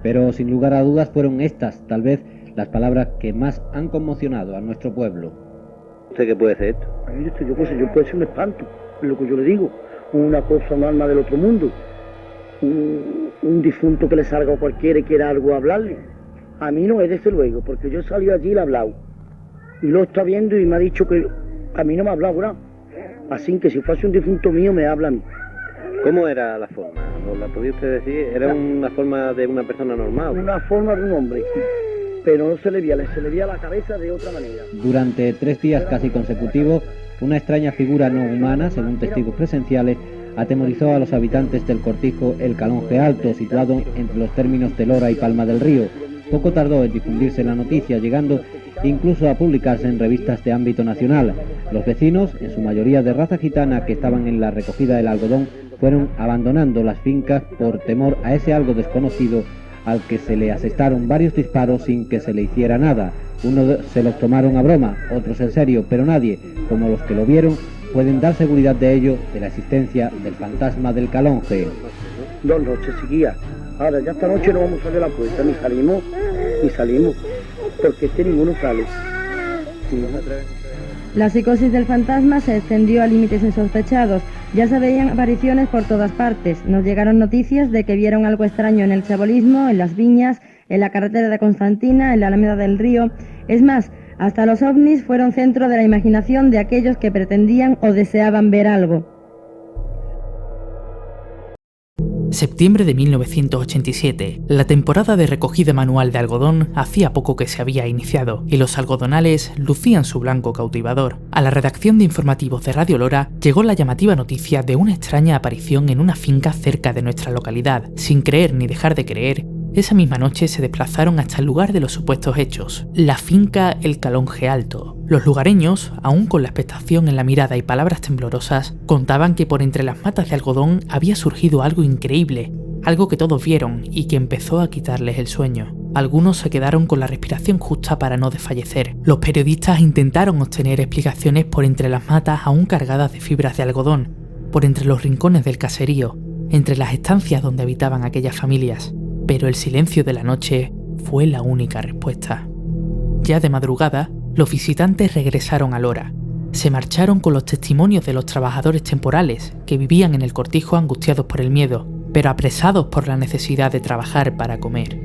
Pero sin lugar a dudas fueron estas, tal vez, las palabras que más han conmocionado a nuestro pueblo. ¿Usted qué puede ser esto? Yo puede ser un espanto, es lo que yo le digo, una cosa, un alma del otro mundo, un difunto que le salga a cualquiera y quiera algo hablarle. A mí no es desde luego, porque yo he salido allí y le he hablado, y lo está viendo y me ha dicho que a mí no me ha hablado nada, así que si fuese un difunto mío me habla a mí. ¿Cómo era la forma? ¿Nos la podía usted decir? ¿Era una forma de una persona normal? Una forma de un hombre, pero no se le veía la cabeza de otra manera. Durante 3 días casi consecutivos, una extraña figura no humana, según testigos presenciales, atemorizó a los habitantes del cortijo El Calonge Alto, situado entre los términos de Lora y Palma del Río. Poco tardó en difundirse la noticia, llegando incluso a publicarse en revistas de ámbito nacional. Los vecinos, en su mayoría de raza gitana, que estaban en la recogida del algodón, fueron abandonando las fincas por temor a ese algo desconocido al que se le asestaron varios disparos sin que se le hiciera nada. Unos se los tomaron a broma, otros en serio, pero nadie, como los que lo vieron, pueden dar seguridad de ello, de la existencia del fantasma del Calonge. 2 noches seguidas. Ahora ya esta noche no vamos a salir a la puerta, ni salimos, porque ninguno sale. La psicosis del fantasma se extendió a límites insospechados. Ya se veían apariciones por todas partes. Nos llegaron noticias de que vieron algo extraño en el chabolismo, en las viñas, en la carretera de Constantina, en la Alameda del Río. Es más, hasta los ovnis fueron centro de la imaginación de aquellos que pretendían o deseaban ver algo. Septiembre de 1987. La temporada de recogida manual de algodón hacía poco que se había iniciado y los algodonales lucían su blanco cautivador. A la redacción de informativos de Radio Lora llegó la llamativa noticia de una extraña aparición en una finca cerca de nuestra localidad. Sin creer ni dejar de creer, esa misma noche se desplazaron hasta el lugar de los supuestos hechos, la finca El Calonge Alto. Los lugareños, aún con la expectación en la mirada y palabras temblorosas, contaban que por entre las matas de algodón había surgido algo increíble, algo que todos vieron y que empezó a quitarles el sueño. Algunos se quedaron con la respiración justa para no desfallecer. Los periodistas intentaron obtener explicaciones por entre las matas aún cargadas de fibras de algodón, por entre los rincones del caserío, entre las estancias donde habitaban aquellas familias. Pero el silencio de la noche fue la única respuesta. Ya de madrugada, los visitantes regresaron a Lora. Se marcharon con los testimonios de los trabajadores temporales que vivían en el cortijo angustiados por el miedo, pero apresados por la necesidad de trabajar para comer.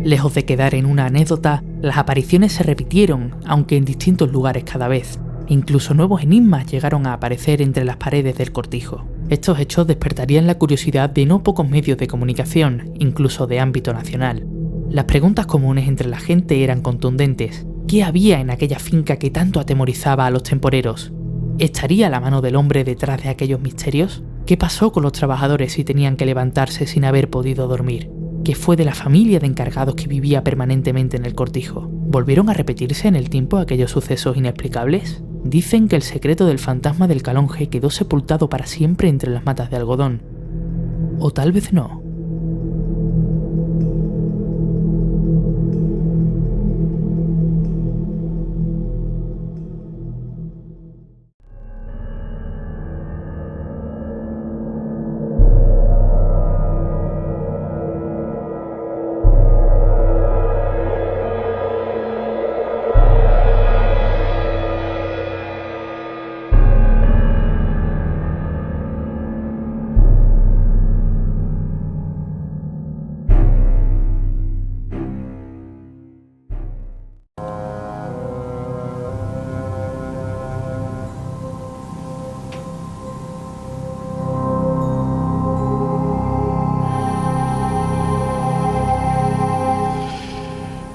Lejos de quedar en una anécdota, las apariciones se repitieron, aunque en distintos lugares cada vez. Incluso nuevos enigmas llegaron a aparecer entre las paredes del cortijo. Estos hechos despertarían la curiosidad de no pocos medios de comunicación, incluso de ámbito nacional. Las preguntas comunes entre la gente eran contundentes. ¿Qué había en aquella finca que tanto atemorizaba a los temporeros? ¿Estaría la mano del hombre detrás de aquellos misterios? ¿Qué pasó con los trabajadores si tenían que levantarse sin haber podido dormir? ¿Qué fue de la familia de encargados que vivía permanentemente en el cortijo? ¿Volvieron a repetirse en el tiempo aquellos sucesos inexplicables? Dicen que el secreto del fantasma del Calonge quedó sepultado para siempre entre las matas de algodón. O tal vez no.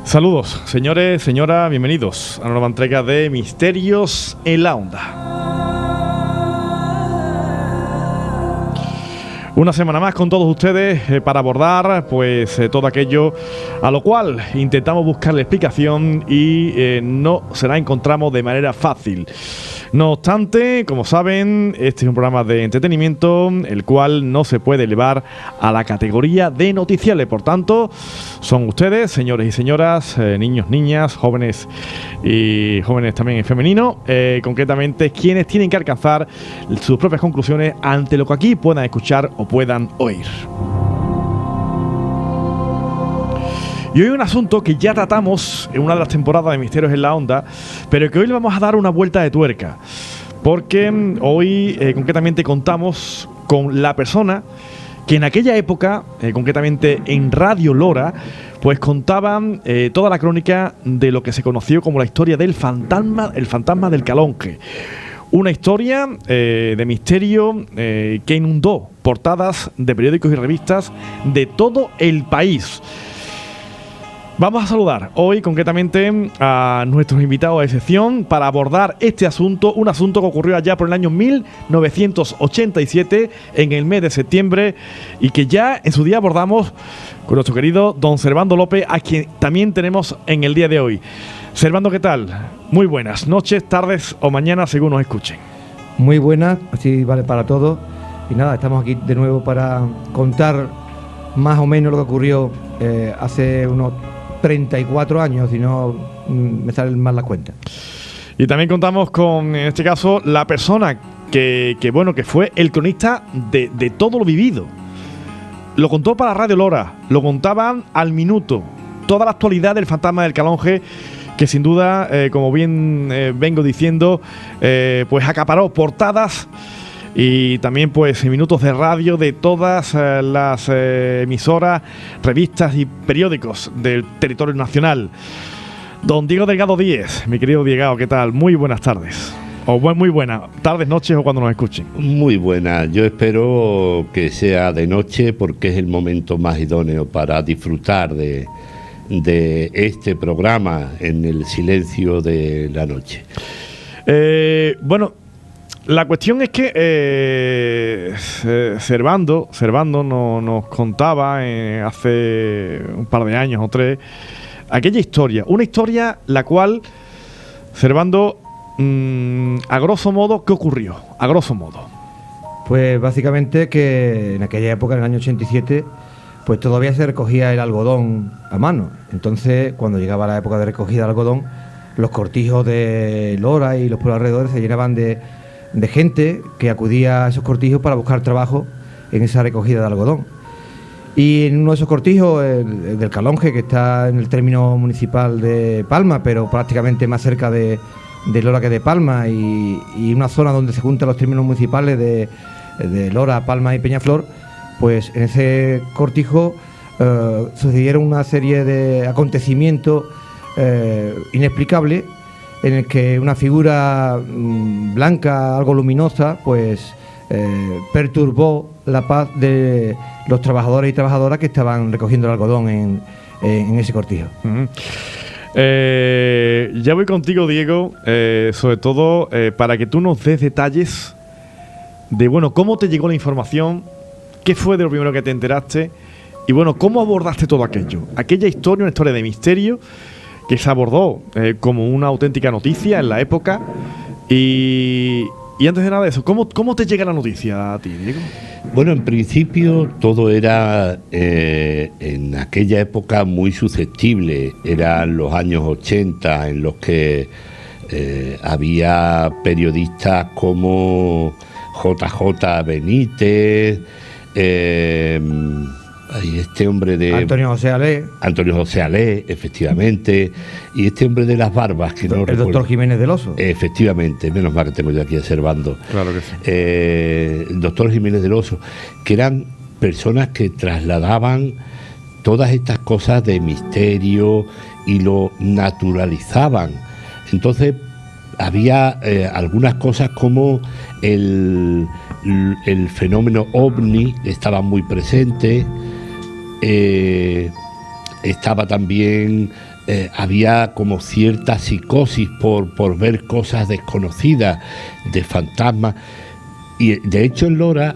Saludos, señores, señoras, bienvenidos a una nueva entrega de Misterios en la Onda. Una semana más con todos ustedes para abordar pues todo aquello a lo cual intentamos buscarle explicación y no se la encontramos de manera fácil. No obstante, como saben, este es un programa de entretenimiento, el cual no se puede elevar a la categoría de noticiable. Por tanto, son ustedes, señores y señoras, niños, niñas, jóvenes y jóvenes también en femenino, concretamente quienes tienen que alcanzar sus propias conclusiones ante lo que aquí puedan escuchar o puedan oír. Y hoy un asunto que ya tratamos en una de las temporadas de Misterios en la Onda, pero que hoy le vamos a dar una vuelta de tuerca, porque hoy concretamente contamos con la persona que en aquella época, concretamente en Radio Lora, pues contaban toda la crónica de lo que se conoció como la historia del fantasma, el fantasma del Calonge. Una historia de misterio que inundó portadas de periódicos y revistas de todo el país. Vamos a saludar hoy concretamente a nuestros invitados de excepción para abordar este asunto, un asunto que ocurrió allá por el año 1987, en el mes de septiembre, y que ya en su día abordamos con nuestro querido don Servando López, a quien también tenemos en el día de hoy. Servando, ¿qué tal? Muy buenas noches, tardes o mañanas, según nos escuchen. Muy buenas, así vale para todos. Y nada, estamos aquí de nuevo para contar más o menos lo que ocurrió hace unos 34 años, si no me salen mal las cuentas. Y también contamos con, en este caso, la persona que fue el cronista de todo lo vivido. Lo contó para Radio Lora, lo contaban al minuto, toda la actualidad del fantasma del Calonge, que sin duda, como bien vengo diciendo, pues acaparó portadas y también pues minutos de radio de todas las emisoras, revistas y periódicos del territorio nacional. Don Diego Delgado Díez, mi querido Diego, ¿qué tal? Muy buenas tardes. O muy buenas tardes, noches o cuando nos escuchen. Muy buenas, yo espero que sea de noche porque es el momento más idóneo para disfrutar de este programa en el silencio de la noche. Bueno, la cuestión es que Servando nos contaba hace un par de años o tres aquella historia, una historia la cual Servando, a grosso modo, ¿qué ocurrió? A grosso modo. Pues básicamente que en aquella época, en el año 87, pues todavía se recogía el algodón a mano. Entonces, cuando llegaba la época de recogida de algodón, los cortijos de Lora y los pueblos alrededores se llenaban de gente que acudía a esos cortijos para buscar trabajo en esa recogida de algodón. Y en uno de esos cortijos, el del Calonge, que está en el término municipal de Palma, pero prácticamente más cerca de Lora que de Palma, y una zona donde se juntan los términos municipales de Lora, Palma y Peñaflor, pues en ese cortijo sucedieron una serie de acontecimientos inexplicables, en el que una figura blanca, algo luminosa, pues perturbó la paz de los trabajadores y trabajadoras que estaban recogiendo el algodón en ese cortijo. Uh-huh. Ya voy contigo, Diego, sobre todo para que tú nos des detalles de, bueno, cómo te llegó la información, qué fue de lo primero que te enteraste y, bueno, cómo abordaste todo aquello. Aquella historia, una historia de misterio que se abordó como una auténtica noticia en la época. Y antes de nada de eso, ¿cómo te llega la noticia a ti, Diego? Bueno, en principio todo era en aquella época muy susceptible. Eran los años 80 en los que había periodistas como JJ Benítez, este hombre de Antonio José Alé, efectivamente, y este hombre de las barbas que no el doctor Jiménez del Oso, efectivamente, menos mal que tengo yo aquí a Servando, claro que sí. El doctor Jiménez del Oso, que eran personas que trasladaban todas estas cosas de misterio y lo naturalizaban. Entonces había algunas cosas como el fenómeno ovni estaba muy presente. Estaba también, había como cierta psicosis por ver cosas desconocidas de fantasmas, y de hecho en Lora,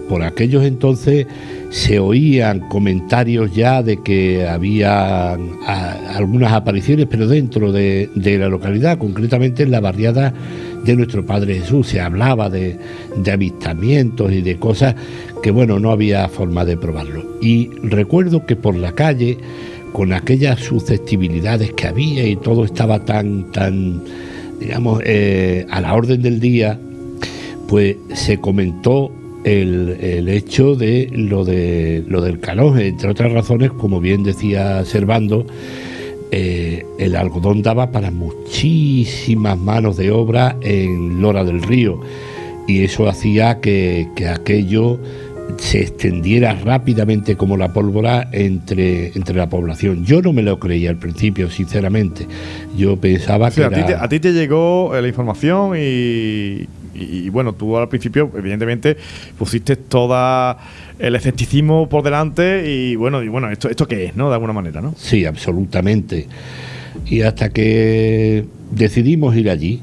por aquellos entonces, se oían comentarios ya de que había algunas apariciones, pero dentro de la localidad, concretamente en la barriada de Nuestro Padre Jesús, se hablaba de avistamientos y de cosas que, bueno, no había forma de probarlo. Y recuerdo que por la calle, con aquellas susceptibilidades que había y todo estaba tan digamos, a la orden del día, pues se comentó el hecho de lo del calonge, entre otras razones, como bien decía Servando, el algodón daba para muchísimas manos de obra en Lora del Río, y eso hacía que aquello se extendiera rápidamente como la pólvora entre la población. Yo no me lo creía al principio, sinceramente. Yo pensaba que a ti te llegó la información y bueno, tú al principio evidentemente pusiste toda el escepticismo por delante y bueno, esto qué es, ¿no? De alguna manera, ¿no? Sí, absolutamente. Y hasta que decidimos ir allí,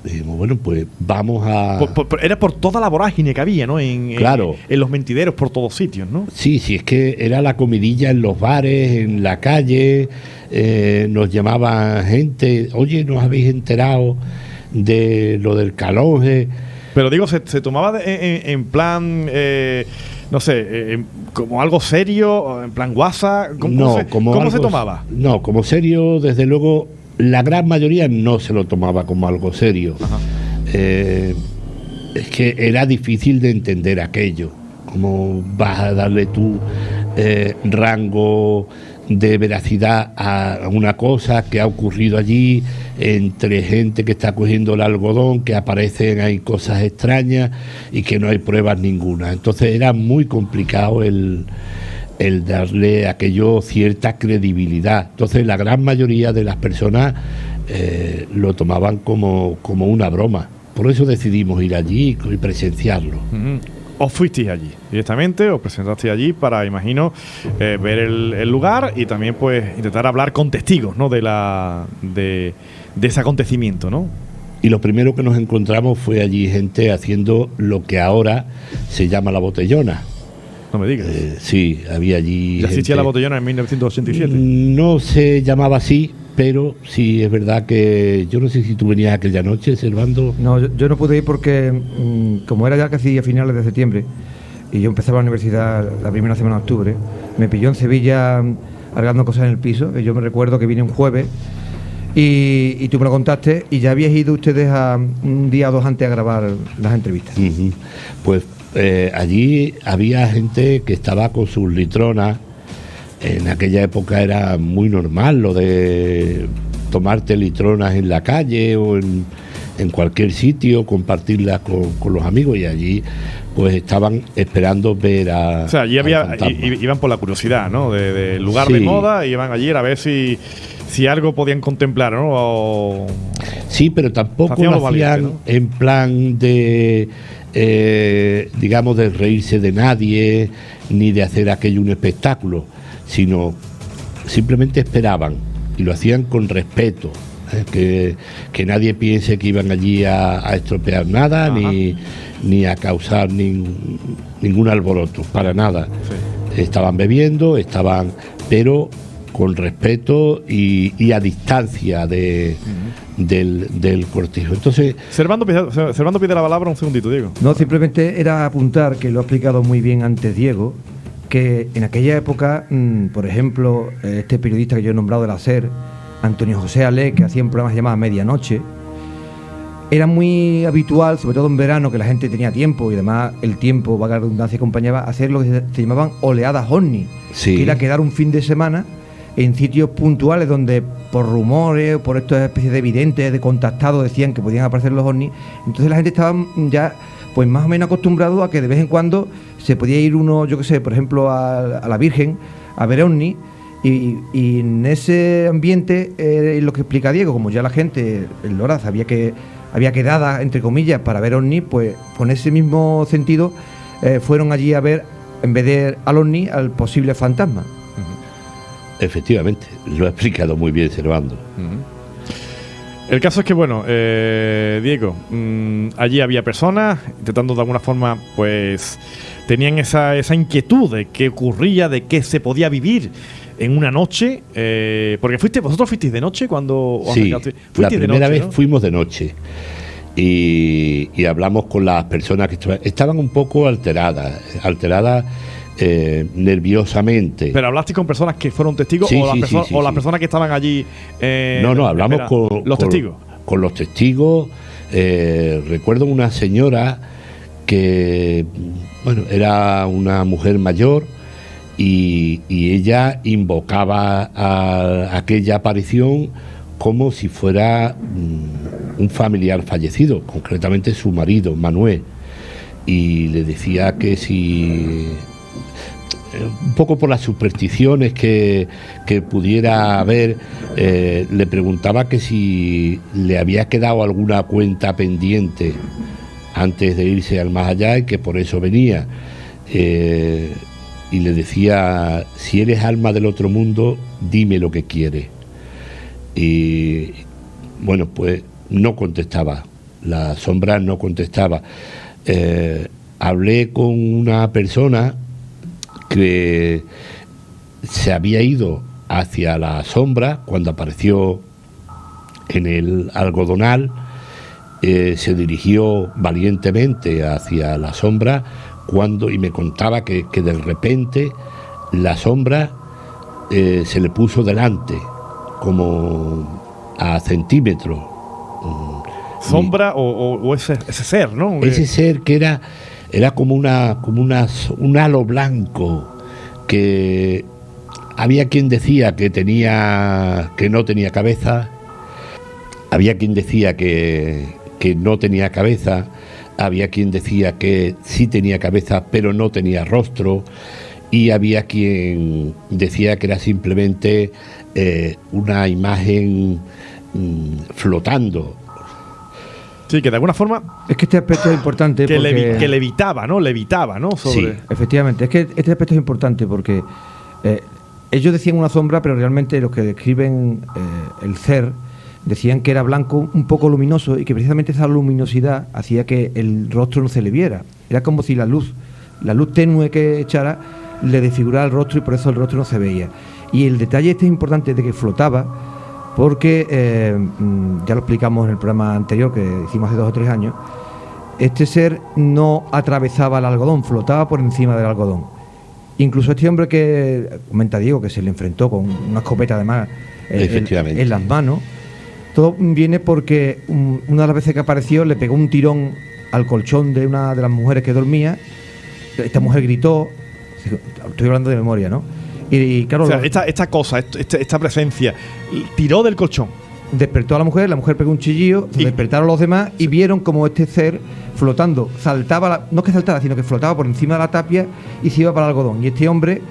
dijimos, bueno, pues vamos a... Era por toda la vorágine que había, ¿no? Claro. En los mentideros, por todos sitios, ¿no? Sí, es que era la comidilla en los bares, en la calle, nos llamaban gente, oye, ¿nos habéis enterado de lo del calonge? Pero digo, se tomaba en plan... no sé, como algo serio, en plan guasa. ¿Cómo se tomaba? No, como serio, desde luego, la gran mayoría no se lo tomaba como algo serio. Es que era difícil de entender aquello. ¿Cómo vas a darle tu rango de veracidad a una cosa que ha ocurrido allí entre gente que está cogiendo el algodón, que aparecen ahí cosas extrañas y que no hay pruebas ninguna? Entonces era muy complicado el darle a aquello cierta credibilidad. Entonces la gran mayoría de las personas lo tomaban como una broma. Por eso decidimos ir allí y presenciarlo. ¿Os fuisteis allí directamente? ¿Os presentasteis allí para, imagino, ver el lugar y también pues intentar hablar con testigos, ¿no? de ese acontecimiento, ¿no? Y lo primero que nos encontramos fue allí gente haciendo lo que ahora se llama la botellona. No me digas. Sí, había allí... ¿Ya existía la botellona en 1987? No se llamaba así, pero sí es verdad que... Yo no sé si tú venías aquella noche, Servando. No, yo no pude ir porque, como era ya casi a finales de septiembre, y yo empezaba la universidad la primera semana de octubre, me pilló en Sevilla arreglando cosas en el piso, y yo me recuerdo que vine un jueves, y tú me lo contaste, y ya habíais ido ustedes un día o dos antes a grabar las entrevistas. Pues allí había gente que estaba con sus litronas. En aquella época era muy normal lo de tomarte litronas en la calle o en cualquier sitio, compartirlas con los amigos, y allí pues estaban esperando ver a... O sea, allí iban por la curiosidad, ¿no? Del lugar Sí. de moda, y iban allí a ver si algo podían contemplar, ¿no? Sí, pero tampoco hacían lo lo valiente, hacían, ¿no? en plan de, digamos, de reírse de nadie, ni de hacer aquello un espectáculo, sino simplemente esperaban, y lo hacían con respeto, que nadie piense que iban allí a estropear nada, ni a causar ningún alboroto, para nada. Sí. Estaban bebiendo, pero con respeto y a distancia del cortijo. Entonces, Servando pide la palabra un segundito, Diego. No, simplemente era apuntar, que lo ha explicado muy bien antes Diego, que en aquella época, por ejemplo, este periodista que yo he nombrado de la SER, Antonio José Ale, que hacía un programa llamado Medianoche, era muy habitual, sobre todo en verano, que la gente tenía tiempo, y además el tiempo, valga la redundancia, acompañaba a hacer lo que se llamaban oleadas ovni, sí. que era quedar un fin de semana en sitios puntuales donde por rumores, por estas especies de videntes, de contactados, decían que podían aparecer los ovnis. Entonces la gente estaba ya pues más o menos acostumbrado a que de vez en cuando se podía ir uno, yo qué sé, por ejemplo a la Virgen a ver ovnis, y en ese ambiente lo que explica Diego, como ya la gente en Lora sabía que había quedada, entre comillas, para ver ovnis, pues con ese mismo sentido fueron allí a ver, en vez de al ovni, al posible fantasma. efectivamente, lo ha explicado muy bien Servando. El caso es que, bueno, Diego, allí había personas intentando de alguna forma, pues, tenían esa inquietud de qué ocurría, de qué se podía vivir en una noche, porque vosotros fuisteis de noche cuando... Sí, la primera vez, ¿no? Fuimos de noche y hablamos con las personas que estaban un poco alteradas nerviosamente. ¿Pero hablaste con personas que fueron testigos, sí, o las personas que estaban allí? No, hablamos con los testigos. Con los testigos. Recuerdo una señora que bueno, era una mujer mayor y ella invocaba a aquella aparición como si fuera un familiar fallecido, concretamente su marido, Manuel, y le decía que si, un poco por las supersticiones que pudiera haber, le preguntaba que si le había quedado alguna cuenta pendiente antes de irse al más allá y que por eso venía, y le decía: si eres alma del otro mundo, dime lo que quieres. Y bueno, pues no contestaba, la sombra no contestaba. Hablé con una persona que se había ido hacia la sombra cuando apareció en el algodonal, se dirigió valientemente hacia la sombra y me contaba que de repente la sombra se le puso delante, como a centímetros. ¿Sombra o ese ser, no? Ese ser que era como un halo blanco, que había quien decía que no tenía cabeza, había quien decía que no tenía cabeza, había quien decía que sí tenía cabeza pero no tenía rostro, y había quien decía que era simplemente una imagen flotando. Sí, que de alguna forma... Es que este aspecto es importante que porque... levitaba, ¿no? Sobre... Sí, efectivamente. Es que este aspecto es importante porque ellos decían una sombra, pero realmente los que describen el ser decían que era blanco, un poco luminoso, y que precisamente esa luminosidad hacía que el rostro no se le viera. Era como si la luz tenue que echara le desfiguraba el rostro, y por eso el rostro no se veía. Y el detalle este es importante, de que flotaba, porque ya lo explicamos en el programa anterior que hicimos hace 2 o 3 años. Este ser no atravesaba el algodón, flotaba por encima del algodón. Incluso este hombre que comenta Diego, que se le enfrentó con una escopeta además en las manos, todo viene porque una de las veces que apareció le pegó un tirón al colchón de una de las mujeres que dormía. Esta mujer gritó, estoy hablando de memoria, ¿no? Y claro, o sea, esta presencia tiró del colchón, despertó a la mujer pegó un chillido, se despertaron los demás y vieron como este ser flotando, saltaba, no es que saltara, sino que flotaba por encima de la tapia y se iba para el algodón. Y este hombre,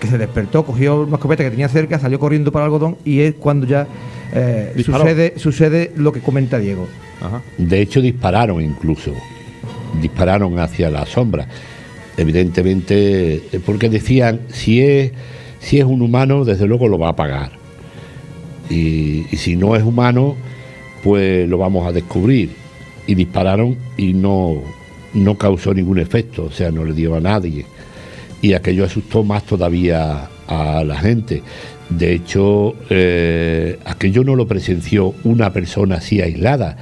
que se despertó, cogió una escopeta que tenía cerca, salió corriendo para el algodón, y es cuando ya sucede lo que comenta Diego. Ajá. De hecho, dispararon hacia la sombra, evidentemente, porque decían: si es un humano, desde luego lo va a pagar, y si no es humano, pues lo vamos a descubrir. Y dispararon y no causó ningún efecto, o sea, no le dio a nadie, y aquello asustó más todavía a la gente. De hecho, aquello no lo presenció una persona así aislada,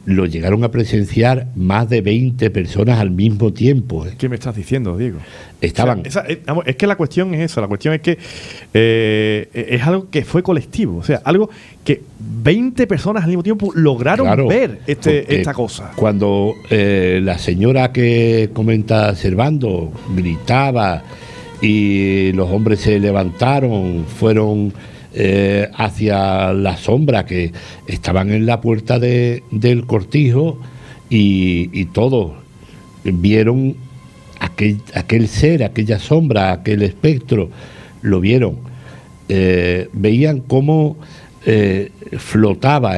lo llegaron a presenciar más de 20 personas al mismo tiempo. ¿Qué me estás diciendo, Diego? Estaban... O sea, es que la cuestión es esa, la cuestión es que es algo que fue colectivo, o sea, algo que 20 personas al mismo tiempo lograron ver esta cosa. Cuando la señora que comenta Servando gritaba y los hombres se levantaron, fueron hacia la sombra, que estaban en la puerta del cortijo, y todos vieron aquel ser, aquella sombra, aquel espectro, lo vieron. Veían cómo flotaba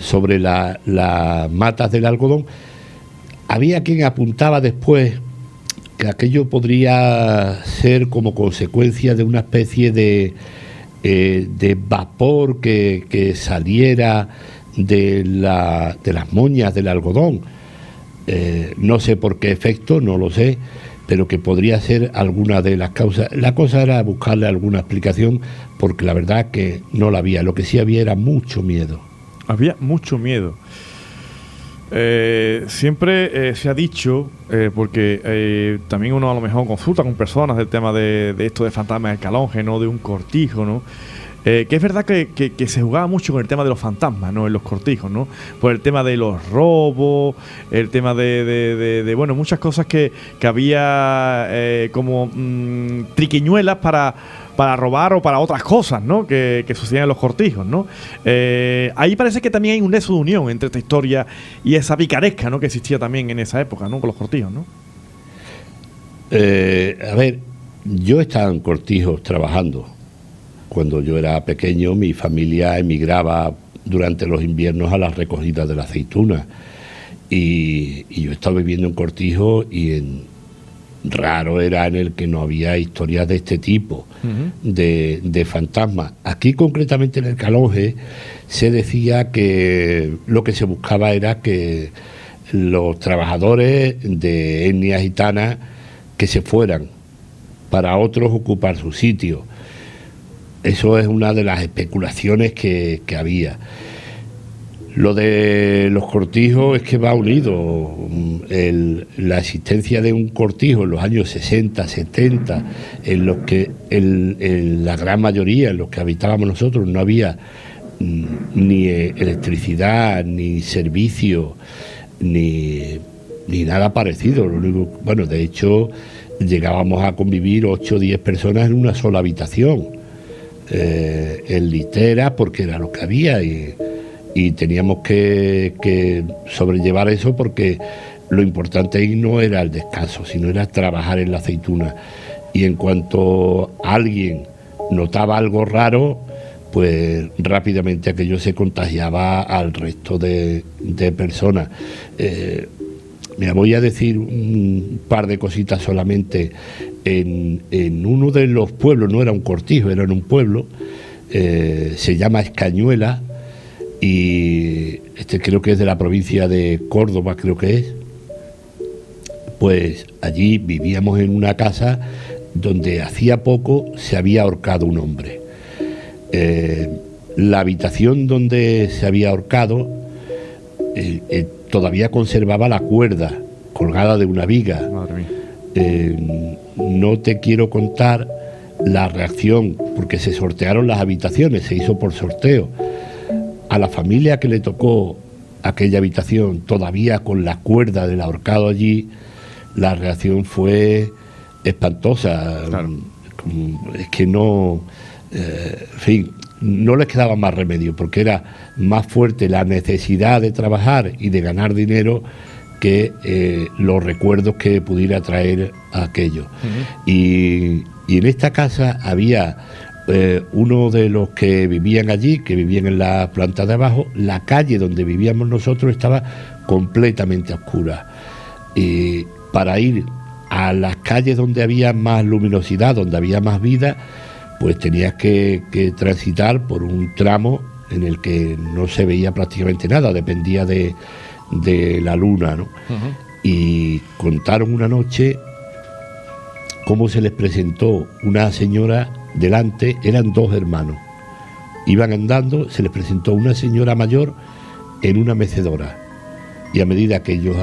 sobre las matas del algodón. Había quien apuntaba después que aquello podría ser como consecuencia de una especie de vapor que saliera de las moñas del algodón. No sé por qué efecto, no lo sé, pero que podría ser alguna de las causas. La cosa era buscarle alguna explicación, porque la verdad que no la había. Lo que sí había era mucho miedo. Había mucho miedo. Siempre se ha dicho, porque también uno a lo mejor consulta con personas del tema de esto de fantasmas del Calonge, ¿no? De un cortijo, ¿no? que es verdad que se jugaba mucho con el tema de los fantasmas, ¿no? En los cortijos, ¿no? Por el tema de los robos, el tema de bueno, muchas cosas que había como triquiñuelas para robar o para otras cosas, ¿no? Que sucedían en los cortijos, ¿no? Ahí parece que también hay un nexo de unión entre esta historia y esa picaresca, ¿no? Que existía también en esa época, ¿no? Con los cortijos, ¿no? A ver, yo estaba en cortijos trabajando. Cuando yo era pequeño, mi familia emigraba durante los inviernos a las recogidas de la aceituna. Y yo estaba viviendo en cortijos y raro era en el que no había historias de este tipo, de fantasmas. Aquí concretamente en el Calonge se decía que lo que se buscaba era que los trabajadores de etnia gitana que se fueran para otros ocupar su sitio. Eso es una de las especulaciones que había. Lo de los cortijos es que va unido. La existencia de un cortijo en los años 60, 70, en los que en la gran mayoría, en los que habitábamos nosotros, no había ni electricidad, ni servicio, ni nada parecido. Lo único, bueno, de hecho, llegábamos a convivir 8 o 10 personas en una sola habitación, en litera, porque era lo que había, y teníamos que sobrellevar eso, porque lo importante ahí no era el descanso, sino era trabajar en la aceituna. Y en cuanto alguien notaba algo raro, pues rápidamente aquello se contagiaba al resto de personas. Mira, voy a decir un par de cositas solamente. En uno de los pueblos, no era un cortijo, era en un pueblo, se llama Escañuela, y creo que es de la provincia de Córdoba, creo que es. Pues allí vivíamos en una casa donde hacía poco se había ahorcado un hombre. La habitación donde se había ahorcado todavía conservaba la cuerda colgada de una viga. Madre mía. No te quiero contar la reacción, porque se sortearon las habitaciones, se hizo por sorteo. A la familia que le tocó aquella habitación, todavía con la cuerda del ahorcado allí, la reacción fue espantosa. Claro. Es que no, en fin, no les quedaba más remedio, porque era más fuerte la necesidad de trabajar y de ganar dinero que los recuerdos que pudiera traer aquello. Y en esta casa había uno de los que vivían allí, que vivían en la planta de abajo. La calle donde vivíamos nosotros estaba completamente oscura, y para ir a las calles donde había más luminosidad, donde había más vida, pues tenías que transitar por un tramo en el que no se veía prácticamente nada, dependía de la luna, ¿no? Y contaron una noche cómo se les presentó una señora delante. Eran 2 hermanos, iban andando, se les presentó una señora mayor en una mecedora, y a medida que ellos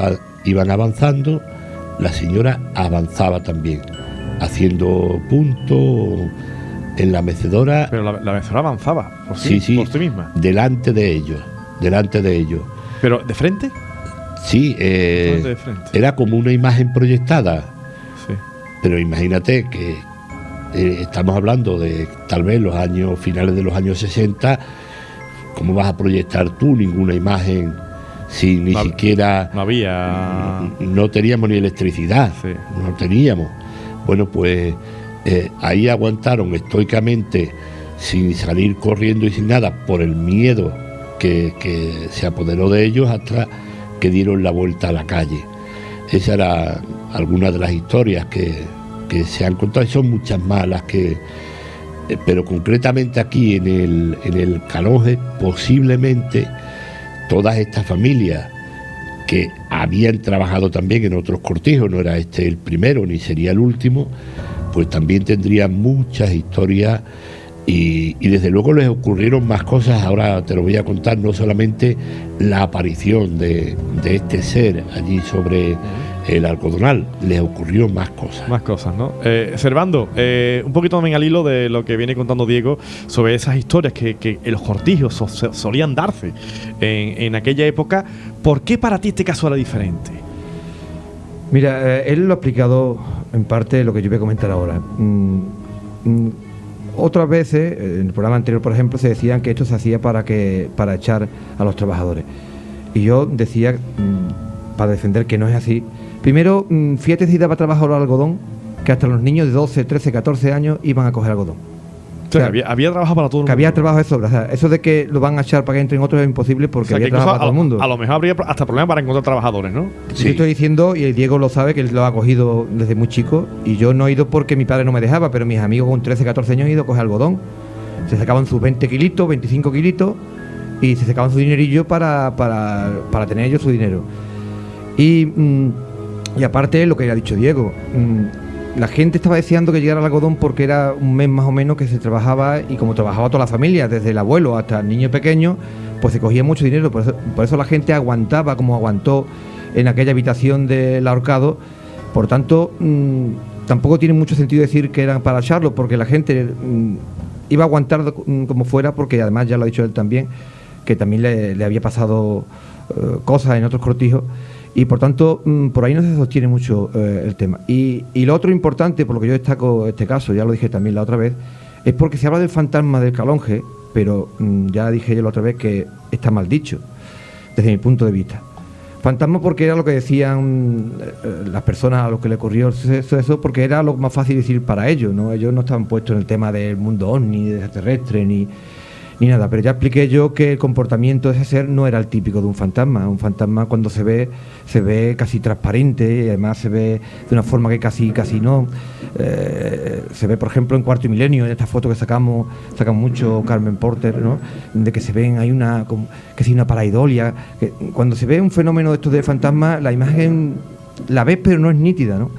iban avanzando, la señora avanzaba también, haciendo punto en la mecedora. Pero la mecedora avanzaba por sí, por sí misma. delante de ellos. ¿Pero de frente? Sí, De frente. era como una imagen proyectada. Sí. Pero imagínate que estamos hablando de tal vez finales de los años 60. ¿Cómo vas a proyectar tú ninguna imagen si ni siquiera... No había... No teníamos ni electricidad, Sí. no teníamos. Bueno, pues ahí aguantaron estoicamente, sin salir corriendo y sin nada, por el miedo que se apoderó de ellos, hasta que dieron la vuelta a la calle. Esa era alguna de las historias que se han contado, y son muchas más las que... pero concretamente aquí en el Calonge, posiblemente todas estas familias que habían trabajado también en otros cortijos, no era este el primero ni sería el último, pues también tendrían muchas historias, y desde luego les ocurrieron más cosas. Ahora te lo voy a contar, no solamente la aparición de este ser allí sobre el algodonal. Le ocurrió más cosas. Más cosas, ¿no? Servando, un poquito también al hilo de lo que viene contando Diego sobre esas historias que los cortijos solían darse en aquella época. ¿Por qué para ti este caso era diferente? Mira, él lo ha explicado en parte lo que yo voy a comentar ahora. Otras veces, en el programa anterior, por ejemplo, se decían que esto se hacía para echar a los trabajadores. Y yo decía, para defender que no es así. Primero, fíjate si daba trabajo al algodón, que hasta los niños de 12, 13, 14 años iban a coger algodón. O sea, había trabajo para todo el mundo. Que había trabajo de sobra. O sea, eso de que lo van a echar para que entren otros es imposible, porque había trabajo para todo el mundo. A lo mejor habría hasta problemas para encontrar trabajadores, ¿no? Sí. Yo estoy diciendo, y Diego lo sabe, que él lo ha cogido desde muy chico, y yo no he ido porque mi padre no me dejaba, pero mis amigos con 13, 14 años han ido a coger algodón. Se sacaban sus 20 kilitos, 25 kilitos, y se sacaban su dinerillo para tener ellos su dinero. Y aparte, lo que ha dicho Diego, la gente estaba deseando que llegara el algodón porque era un mes más o menos que se trabajaba, y como trabajaba toda la familia, desde el abuelo hasta el niño pequeño, pues se cogía mucho dinero. Por eso la gente aguantaba como aguantó en aquella habitación del ahorcado. Por tanto, tampoco tiene mucho sentido decir que eran para echarlo, porque la gente iba a aguantar como fuera, porque además ya lo ha dicho él también, que también le había pasado cosas en otros cortijos. Y por tanto, por ahí no se sostiene mucho el tema. Y lo otro importante, por lo que yo destaco este caso, ya lo dije también la otra vez, es porque se habla del fantasma del Calonge, pero ya dije yo la otra vez que está mal dicho, desde mi punto de vista. Fantasma porque era lo que decían las personas a los que le ocurrió eso, porque era lo más fácil decir para ellos, ¿no? Ellos no estaban puestos en el tema del mundo ovni, de extraterrestre, ni nada, pero ya expliqué yo que el comportamiento de ese ser no era el típico de un fantasma. Un fantasma, cuando se ve casi transparente, y además se ve de una forma que casi no. Se ve, por ejemplo, en Cuarto Milenio, en esta foto que sacamos mucho Carmen Porter, ¿no? De que se ven, hay una paraidolia. Que cuando se ve un fenómeno de estos de fantasma, la imagen la ves, pero no es nítida, ¿no?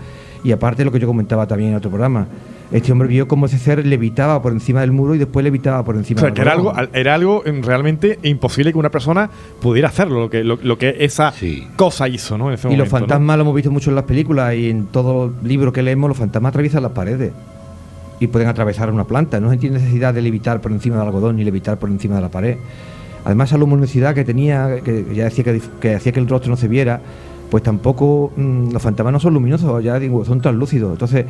Y aparte, lo que yo comentaba también en otro programa, este hombre vio cómo ese ser levitaba por encima del muro y después levitaba por encima del muro. O sea, que era algo realmente imposible que una persona pudiera hacerlo, lo que esa cosa hizo, ¿no? En ese momento, los fantasmas, ¿no? Lo hemos visto mucho en las películas y en todos los libros que leemos, los fantasmas atraviesan las paredes y pueden atravesar una planta. No se tiene necesidad de levitar por encima del algodón ni levitar por encima de la pared. Además, esa luminosidad que tenía, que ya decía que hacía que el rostro no se viera, pues tampoco los fantasmas no son luminosos, ya digo, son translúcidos. Entonces,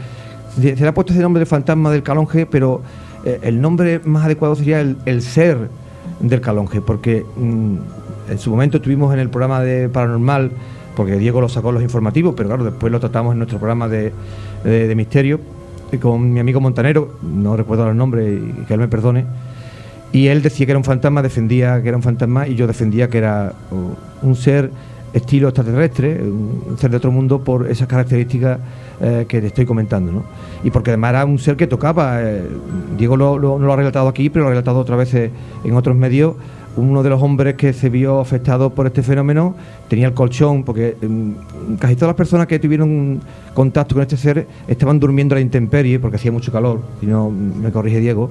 se le ha puesto ese nombre de fantasma del Calonge, pero el nombre más adecuado sería el ser del Calonge, porque en su momento estuvimos en el programa de Paranormal, porque Diego lo sacó en los informativos, pero claro, después lo tratamos en nuestro programa de misterio, con mi amigo Montanero, no recuerdo el nombre y que él me perdone, y él decía que era un fantasma, defendía que era un fantasma, y yo defendía que era un ser estilo extraterrestre, un ser de otro mundo, por esas características que te estoy comentando, ¿no? Y porque además era un ser que tocaba, Diego no lo ha relatado aquí, pero lo ha relatado otras veces en otros medios. Uno de los hombres que se vio afectado por este fenómeno tenía el colchón, porque casi todas las personas que tuvieron contacto con este ser estaban durmiendo a la intemperie, porque hacía mucho calor, si no me corrige Diego.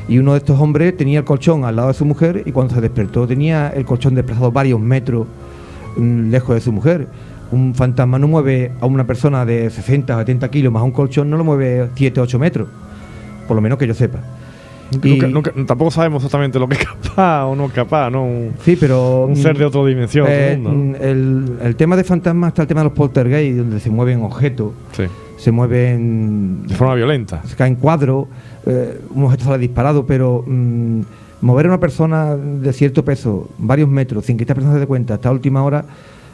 Y uno de estos hombres tenía el colchón al lado de su mujer, y cuando se despertó tenía el colchón desplazado varios metros lejos de su mujer. Un fantasma no mueve a una persona de 60 o 70 kilos más un colchón, no lo mueve 7 o 8 metros, por lo menos que yo sepa. Nunca, tampoco sabemos exactamente lo que es capaz o no es capaz, ¿no? Sí, pero un ser de otra dimensión. El tema de fantasmas está el tema de los poltergeist, donde se mueven objetos, se mueven de forma violenta, se caen cuadros, un objeto sale disparado, pero mover a una persona de cierto peso varios metros sin que esta persona se dé cuenta hasta última hora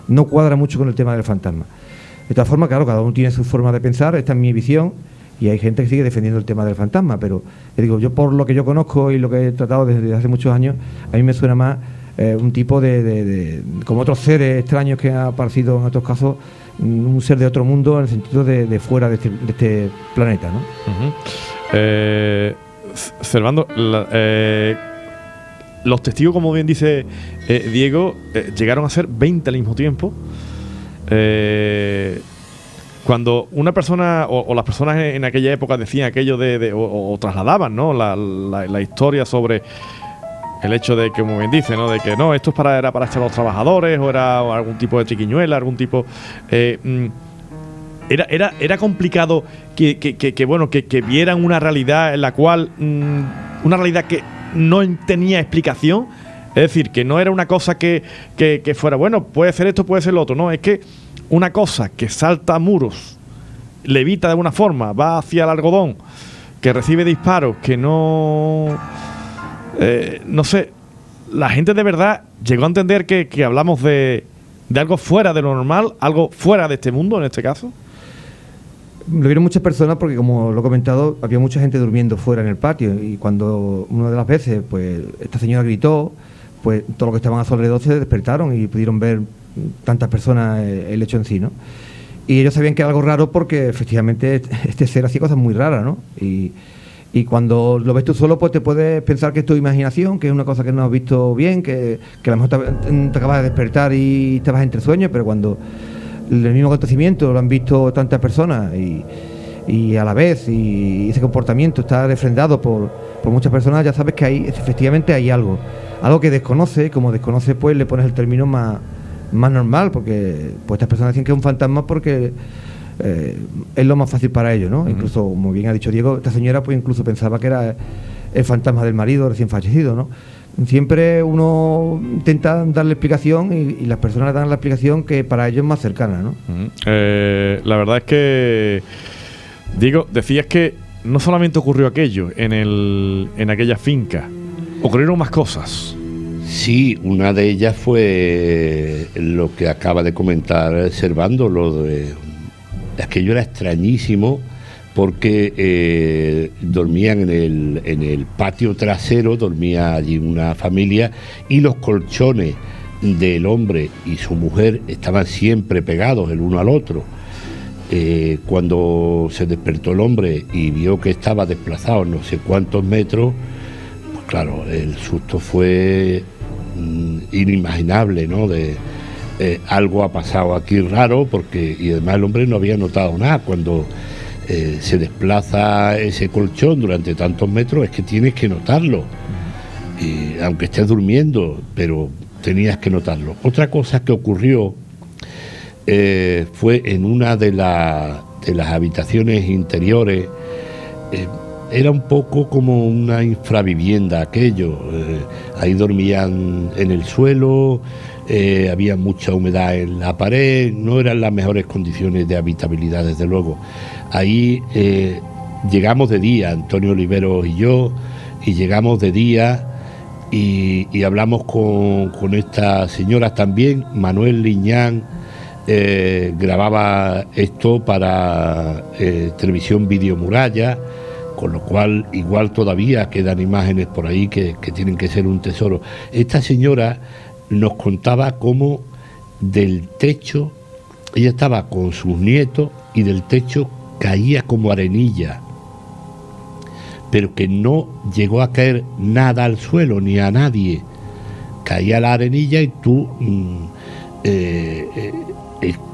no cuadra mucho con el tema del fantasma. De todas formas, claro, cada uno tiene su forma de pensar, esta es mi visión, y hay gente que sigue defendiendo el tema del fantasma, pero yo por lo que yo conozco y lo que he tratado desde hace muchos años, a mí me suena más un tipo de como otros seres extraños que han aparecido en otros casos, un ser de otro mundo en el sentido de fuera de este planeta, ¿no? Servando, los testigos, como bien dice Diego, llegaron a ser 20 al mismo tiempo. Cuando una persona o las personas en aquella época decían aquello o trasladaban, ¿no? la historia sobre El hecho de que, como bien dice, ¿no? De que no, esto era para echar a los trabajadores, o era algún tipo de triquiñuela, algún tipo... Era complicado que vieran una realidad en la cual... una realidad que no tenía explicación. Es decir, que no era una cosa que fuera, bueno, puede ser esto, puede ser lo otro. No, es que una cosa que salta muros, levita de alguna forma, va hacia el algodón, que recibe disparos, que no... no sé, la gente de verdad llegó a entender que hablamos de algo fuera de lo normal, algo fuera de este mundo en este caso. Lo vieron muchas personas porque, como lo he comentado, había mucha gente durmiendo fuera en el patio, y cuando una de las veces pues esta señora gritó, pues todos los que estaban a su alrededor se despertaron y pudieron ver tantas personas el hecho en sí, ¿no? Y ellos sabían que era algo raro porque efectivamente este ser hacía cosas muy raras, ¿no? Y cuando lo ves tú solo, pues te puedes pensar que es tu imaginación, que es una cosa que no has visto bien, que a lo mejor te acabas de despertar y estabas entre sueños, pero cuando el mismo acontecimiento lo han visto tantas personas y a la vez, y ese comportamiento está refrendado por muchas personas, ya sabes que efectivamente hay algo que desconoce. Como desconoce, pues le pones el término más normal, porque pues estas personas dicen que es un fantasma porque es lo más fácil para ellos, ¿no? Uh-huh. Incluso, como bien ha dicho Diego, esta señora pues incluso pensaba que era el fantasma del marido recién fallecido, ¿no? Siempre uno intenta darle explicación y las personas le dan la explicación que para ellos es más cercana, ¿no? Uh-huh. La verdad es que, Diego, decías que no solamente ocurrió aquello en aquella finca, ocurrieron más cosas. Sí, una de ellas fue lo que acaba de comentar Servando, aquello era extrañísimo, porque dormían en el patio trasero, dormía allí una familia, y los colchones del hombre y su mujer estaban siempre pegados el uno al otro. Cuando se despertó el hombre y vio que estaba desplazado no sé cuántos metros, pues claro, el susto fue inimaginable, ¿no? Algo ha pasado aquí raro, y además el hombre no había notado nada. Cuando se desplaza ese colchón durante tantos metros, es que tienes que notarlo, y aunque estés durmiendo, pero tenías que notarlo. Otra cosa que ocurrió fue en una de las habitaciones interiores. Era un poco como una infravivienda aquello. Ahí dormían en el suelo, había mucha humedad en la pared, no eran las mejores condiciones de habitabilidad, desde luego. Ahí llegamos de día, Antonio Oliveros y yo, y llegamos de día y hablamos con estas señoras también. Manuel Liñán grababa esto para Televisión Video Muralla, con lo cual igual todavía quedan imágenes por ahí que tienen que ser un tesoro. Esta señora nos contaba cómo del techo, ella estaba con sus nietos y del techo caía como arenilla, pero que no llegó a caer nada al suelo ni a nadie. Caía la arenilla y tú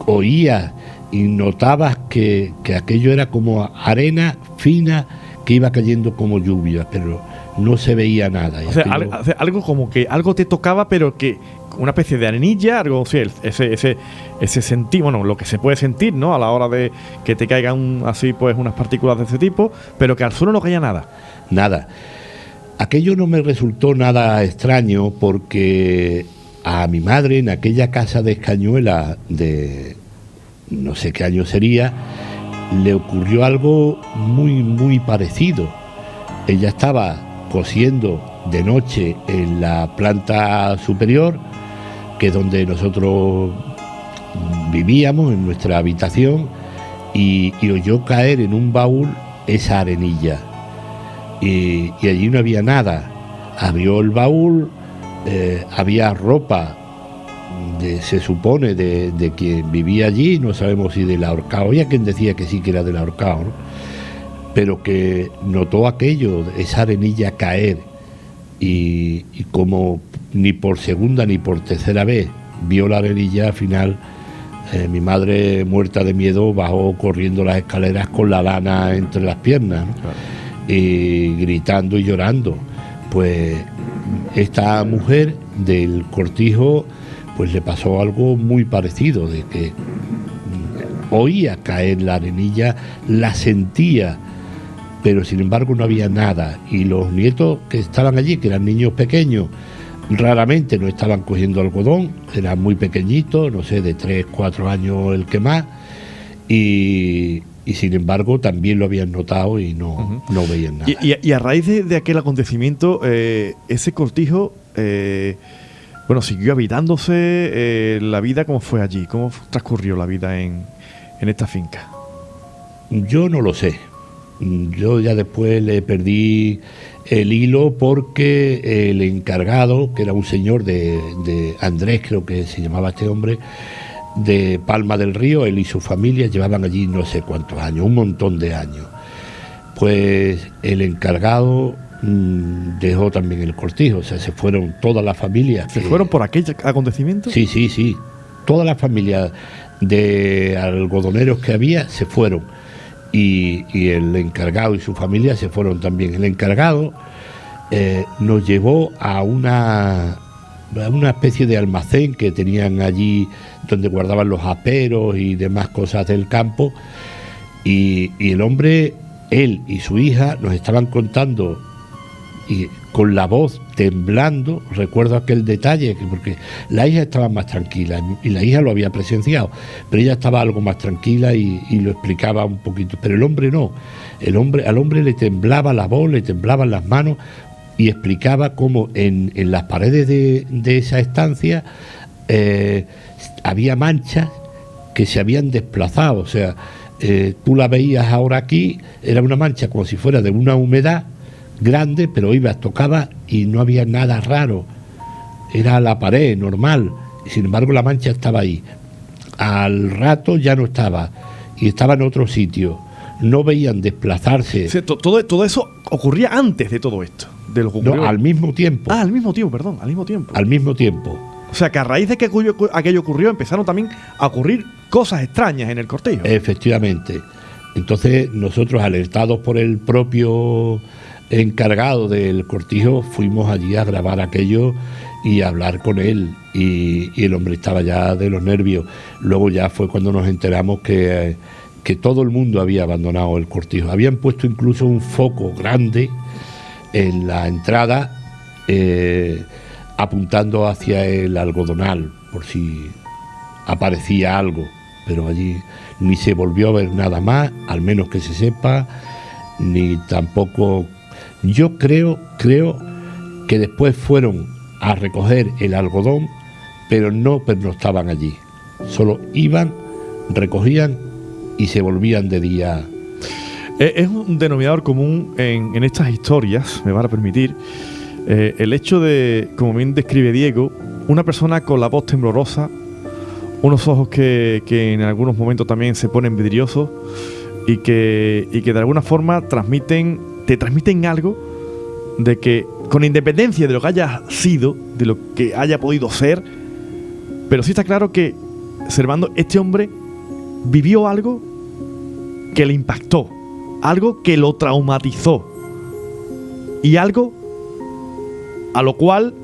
oías y notabas que aquello era como arena fina que iba cayendo como lluvia, pero no se veía nada. O sea, algo como que algo te tocaba, pero que una especie de arenilla, algo, sí, ese sentir, bueno, lo que se puede sentir, ¿no? A la hora de que te caigan así, pues, unas partículas de ese tipo, pero que al suelo no caía nada. Nada. Aquello no me resultó nada extraño, porque a mi madre, en aquella casa de Escañuela de no sé qué año sería, le ocurrió algo muy, muy parecido. Ella estaba cosiendo de noche en la planta superior, que es donde nosotros vivíamos, en nuestra habitación, y oyó caer en un baúl esa arenilla. Y allí no había nada. Abrió el baúl, había ropa, se supone, de quien vivía allí, no sabemos si del ahorcado. Había quien decía que sí, que era del ahorcado, ¿no? Pero que notó aquello, esa arenilla caer, y como ni por segunda ni por tercera vez vio la arenilla, al final mi madre, muerta de miedo, bajó corriendo las escaleras con la lana entre las piernas, ¿no? Y gritando y llorando. Pues esta mujer del cortijo pues le pasó algo muy parecido, de que oía caer la arenilla, la sentía, pero sin embargo no había nada, y los nietos que estaban allí, que eran niños pequeños, raramente no estaban cogiendo algodón, eran muy pequeñitos, no sé, de 3, 4 años el que más, y sin embargo también lo habían notado y no veían nada. Y a raíz de aquel acontecimiento, ese cortijo, siguió habitándose. La vida, ¿cómo fue allí? ¿Cómo transcurrió la vida en esta finca? Yo no lo sé. Yo ya después le perdí el hilo porque el encargado, que era un señor de Andrés, creo que se llamaba este hombre, de Palma del Río, él y su familia llevaban allí no sé cuántos años, un montón de años. Pues el encargado dejó también el cortijo, o sea, se fueron todas las familias. ¿Se fueron por aquel acontecimiento? Sí. Todas las familias de algodoneros que había se fueron. Y el encargado y su familia se fueron también. El encargado nos llevó a una especie de almacén que tenían allí donde guardaban los aperos y demás cosas del campo, y el hombre, él y su hija, nos estaban contando, y con la voz temblando, recuerdo aquel detalle, porque la hija estaba más tranquila, y la hija lo había presenciado, pero ella estaba algo más tranquila y lo explicaba un poquito, pero el hombre no, al hombre le temblaba la voz, le temblaban las manos, y explicaba cómo en las paredes de esa estancia había manchas que se habían desplazado, o sea, tú la veías ahora aquí, era una mancha como si fuera de una humedad grande, pero ibas, tocabas y no había nada raro, era la pared normal, y sin embargo la mancha estaba ahí. Al rato ya no estaba, y estaba en otro sitio, no veían desplazarse. Sí, todo eso ocurría antes de todo esto, de lo que ocurrió. No, al mismo tiempo. Al mismo tiempo, perdón, al mismo tiempo. Al mismo tiempo. O sea, que a raíz de que aquello ocurrió, empezaron también a ocurrir cosas extrañas en el cortijo. Efectivamente. Entonces, nosotros, alertados por el propio encargado del cortijo, fuimos allí a grabar aquello y a hablar con él. Y el hombre estaba ya de los nervios. Luego ya fue cuando nos enteramos que todo el mundo había abandonado el cortijo. Habían puesto incluso un foco grande en la entrada, apuntando hacia el algodonal, por si aparecía algo, pero allí ni se volvió a ver nada más, al menos que se sepa, ni tampoco. Yo creo que después fueron a recoger el algodón, pero no estaban allí, solo iban, recogían y se volvían de día. Es un denominador común en estas historias, me van a permitir, el hecho de, como bien describe Diego, una persona con la voz temblorosa, unos ojos que en algunos momentos también se ponen vidriosos y que de alguna forma te transmiten algo de que, con independencia de lo que haya sido, de lo que haya podido ser, pero sí está claro que, Servando, este hombre vivió algo que le impactó, algo que lo traumatizó y algo a lo cual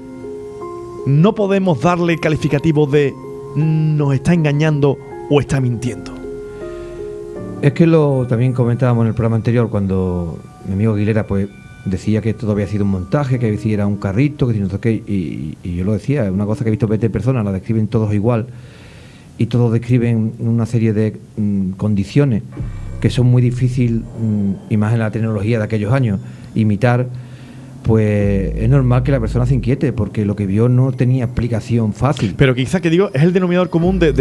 no podemos darle el calificativo de nos está engañando o está mintiendo. Es que también comentábamos en el programa anterior, cuando mi amigo Aguilera pues decía que todo había sido un montaje, que era un carrito, que no sé qué, y yo lo decía, es una cosa que he visto 20 personas, la describen todos igual, y todos describen una serie de condiciones que son muy difíciles, y más en la tecnología de aquellos años, imitar. Pues es normal que la persona se inquiete, porque lo que vio no tenía explicación fácil. Pero quizá, que digo, es el denominador común de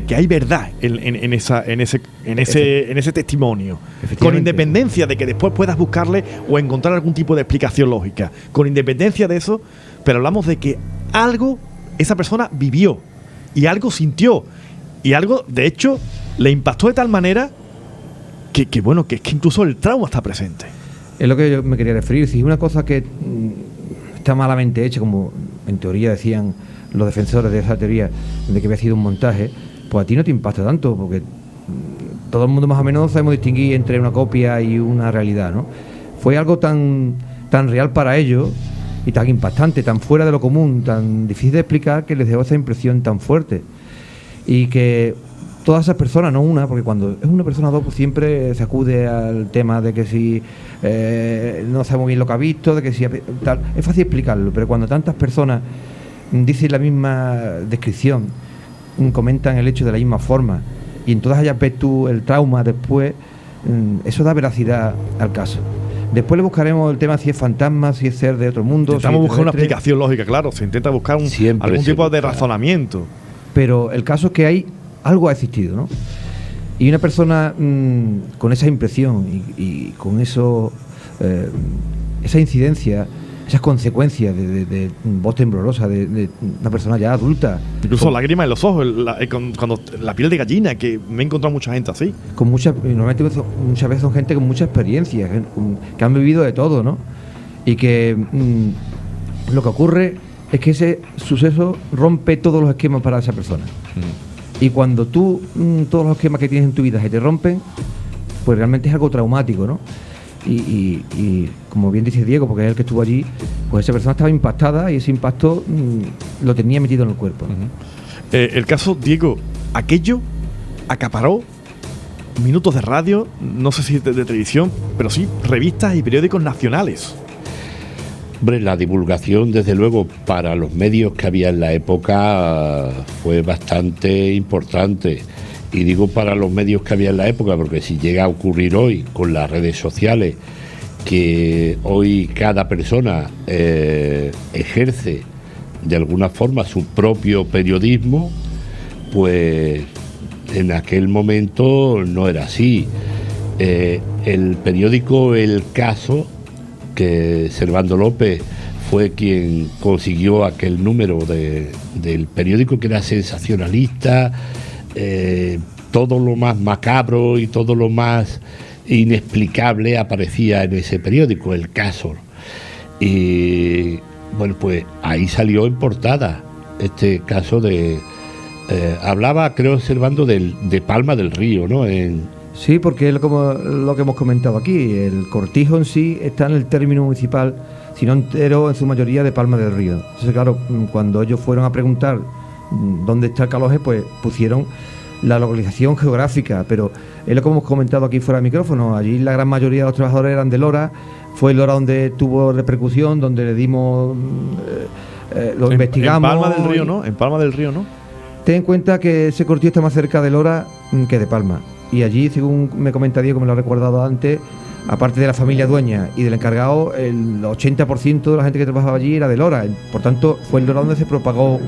que hay verdad en ese testimonio, con independencia de que después puedas buscarle o encontrar algún tipo de explicación lógica, con independencia de eso, pero hablamos de que algo esa persona vivió y algo sintió y algo, de hecho, le impactó de tal manera que es que incluso el trauma está presente. Es lo que yo me quería referir. Si es una cosa que está malamente hecha, como en teoría decían los defensores de esa teoría, de que había sido un montaje, pues a ti no te impacta tanto, porque todo el mundo más o menos sabemos distinguir entre una copia y una realidad, ¿no? Fue algo tan real para ellos y tan impactante, tan fuera de lo común, tan difícil de explicar, que les dejó esa impresión tan fuerte. Y que todas esas personas, no una, porque cuando es una persona dos, pues siempre se acude al tema de que si no sabe muy bien lo que ha visto, de que si tal, es fácil explicarlo, pero cuando tantas personas dicen la misma descripción, comentan el hecho de la misma forma, y en todas ellas ves tú el trauma después, eso da veracidad al caso. Después le buscaremos el tema si es fantasma, si es ser de otro mundo. Intentamos si buscar una explicación lógica, claro, se intenta buscar algún tipo de razonamiento. Pero el caso es que algo ha existido, ¿no? Y una persona con esa impresión y con eso, esa incidencia, esas consecuencias de voz temblorosa de una persona ya adulta. Incluso lágrimas en los ojos, cuando la piel de gallina, que me he encontrado mucha gente así. Normalmente muchas veces son gente con mucha experiencia, que han vivido de todo, ¿no? Y que lo que ocurre es que ese suceso rompe todos los esquemas para esa persona. Y cuando tú, todos los esquemas que tienes en tu vida se te rompen, pues realmente es algo traumático, ¿no? Y como bien dice Diego, porque es el que estuvo allí, pues esa persona estaba impactada y ese impacto lo tenía metido en el cuerpo. El caso, Diego, aquello acaparó minutos de radio, no sé si de televisión, pero sí revistas y periódicos nacionales. Hombre, la divulgación, desde luego, para los medios que había en la época fue bastante importante. Y digo para los medios que había en la época, porque si llega a ocurrir hoy con las redes sociales, que hoy cada persona ejerce de alguna forma su propio periodismo, pues en aquel momento no era así. El periódico El Caso, que Servando López fue quien consiguió aquel número del periódico, que era sensacionalista, todo lo más macabro y todo lo más inexplicable aparecía en ese periódico, El Caso. Y bueno, pues ahí salió en portada este caso de... hablaba, creo, Servando, de Palma del Río, ¿no? Sí, porque es como lo que hemos comentado aquí. El cortijo en sí está en el término municipal, sino entero en su mayoría, de Palma del Río. Entonces, claro, cuando ellos fueron a preguntar dónde está el Caloje, pues pusieron la localización geográfica, pero es lo que hemos comentado aquí fuera de micrófono. Allí la gran mayoría de los trabajadores eran de Lora. Fue Lora donde tuvo repercusión, donde le dimos, lo investigamos. En Palma del Río, ¿no? En Palma del Río, ¿no? Ten en cuenta que ese cortijo está más cerca de Lora que de Palma. Y allí, según me comenta Diego, me lo ha recordado antes, aparte de la familia dueña y del encargado, el 80% de la gente que trabajaba allí era de Lora. Por tanto, fue en Lora donde se propagó,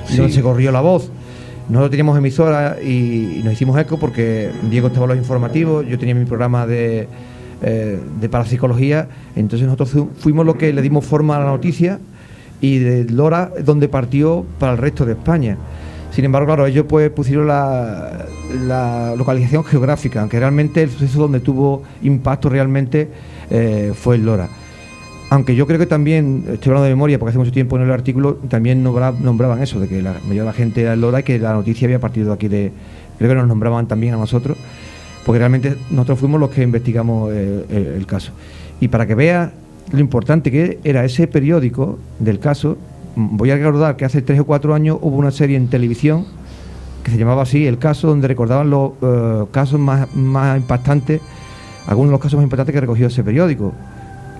sí, donde se corrió la voz. Nosotros teníamos emisora y nos hicimos eco porque Diego estaba en los informativos, yo tenía mi programa de parapsicología. Entonces nosotros fuimos los que le dimos forma a la noticia, y de Lora donde partió para el resto de España. Sin embargo, claro, ellos pues pusieron la localización geográfica, aunque realmente el suceso donde tuvo impacto realmente fue en Lora. Aunque yo creo que también, estoy hablando de memoria porque hace mucho tiempo en el artículo, también nombraban eso, de que la mayoría de la gente era en Lora y que la noticia había partido de aquí creo que nos nombraban también a nosotros, porque realmente nosotros fuimos los que investigamos el caso. Y para que veas lo importante que era ese periódico del caso, voy a recordar que hace 3 o 4 años hubo una serie en televisión que se llamaba así, El Caso, donde recordaban los casos más impactantes, algunos de los casos más impactantes que recogió ese periódico.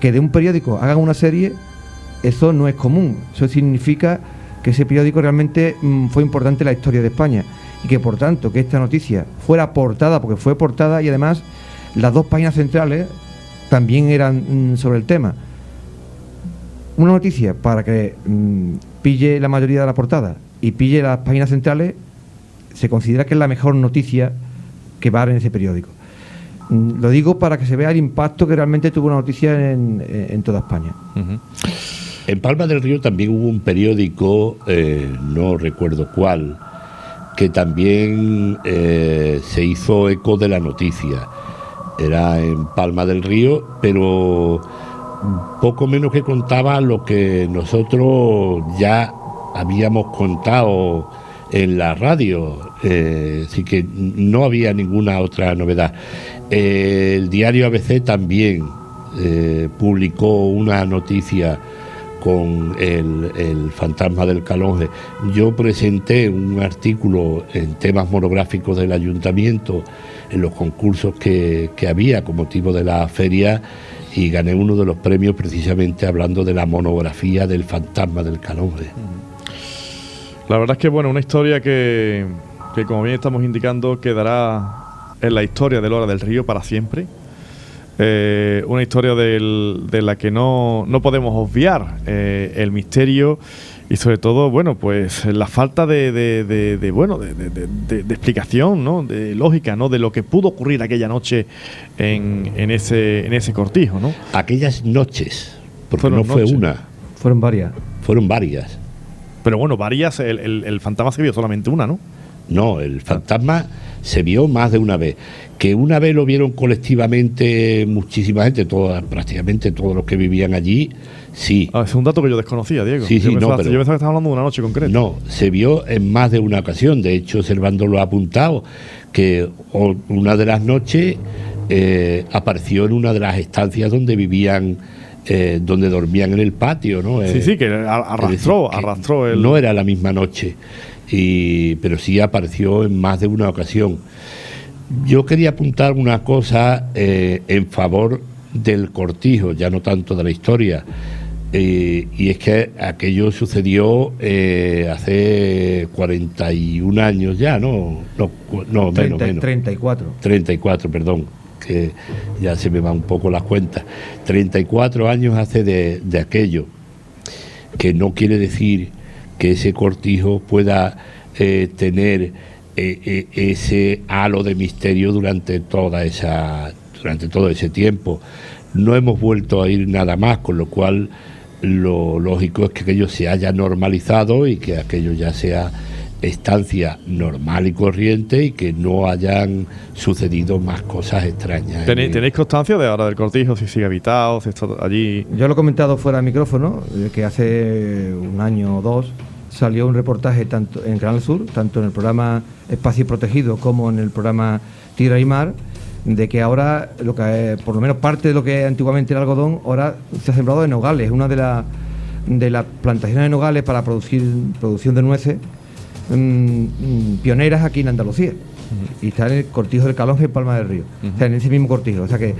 Que de un periódico hagan una serie, eso no es común. Eso significa que ese periódico realmente fue importante en la historia de España, y que por tanto que esta noticia fuera portada, porque fue portada, y además las 2 páginas centrales también eran sobre el tema. Una noticia para que pille la mayoría de la portada y pille las páginas centrales, se considera que es la mejor noticia que va en ese periódico. Lo digo para que se vea el impacto que realmente tuvo una noticia en toda España. Uh-huh. En Palma del Río también hubo un periódico, no recuerdo cuál, que también se hizo eco de la noticia. Era en Palma del Río, pero poco menos que contaba lo que nosotros ya habíamos contado en la radio, así que no había ninguna otra novedad. El diario ABC también publicó una noticia con el fantasma del Calonge. Yo presenté un artículo en temas monográficos del ayuntamiento en los concursos que había con motivo de la feria y gané uno de los premios precisamente hablando de la monografía del fantasma del Calonge. La verdad es que bueno, una historia que como bien estamos indicando quedará en la historia de Lora del Río para siempre. Una historia de la que no podemos obviar el misterio y sobre todo, bueno, pues la falta de explicación, ¿no? De lógica, ¿no? De lo que pudo ocurrir aquella noche en ese cortijo, ¿no? Aquellas noches, porque Fueron no fue noches. una, Fueron varias. fueron varias. Pero bueno, varias, el fantasma se vio solamente una, ¿no? No, el fantasma se vio más de una vez. Que una vez lo vieron colectivamente muchísima gente, prácticamente todos los que vivían allí, sí. Es un dato que yo desconocía, Diego. Sí, yo pensaba pero que estabas hablando de una noche concreta. No, se vio en más de una ocasión. De hecho, Servando lo ha apuntado, que una de las noches apareció en una de las estancias donde vivían, donde dormían en el patio, ¿no? Sí, que arrastró el... No era la misma noche, pero sí apareció en más de una ocasión. Yo quería apuntar una cosa en favor del cortijo, ya no tanto de la historia, y es que aquello sucedió hace 41 años ya, ¿no? No, menos. 34. 34, perdón, que ya se me van un poco las cuentas. 34 años hace de aquello, que no quiere decir que ese cortijo pueda tener ese halo de misterio durante todo ese tiempo. No hemos vuelto a ir nada más, con lo cual lo lógico es que aquello se haya normalizado y que aquello ya sea estancia normal y corriente y que no hayan sucedido más cosas extrañas. ¿Tenéis constancia de ahora del cortijo, si sigue habitado, si está allí? Yo lo he comentado fuera de micrófono, que hace un año o dos salió un reportaje tanto en Canal Sur, tanto en el programa Espacio Protegido como en el programa Tierra y Mar, de que ahora, por lo menos parte de lo que antiguamente era algodón, ahora se ha sembrado en nogales. Una de las plantaciones de nogales para producción de nueces pioneras aquí en Andalucía. Y está en el cortijo del Calonge en Palma del Río. O sea, en ese mismo cortijo. O sea que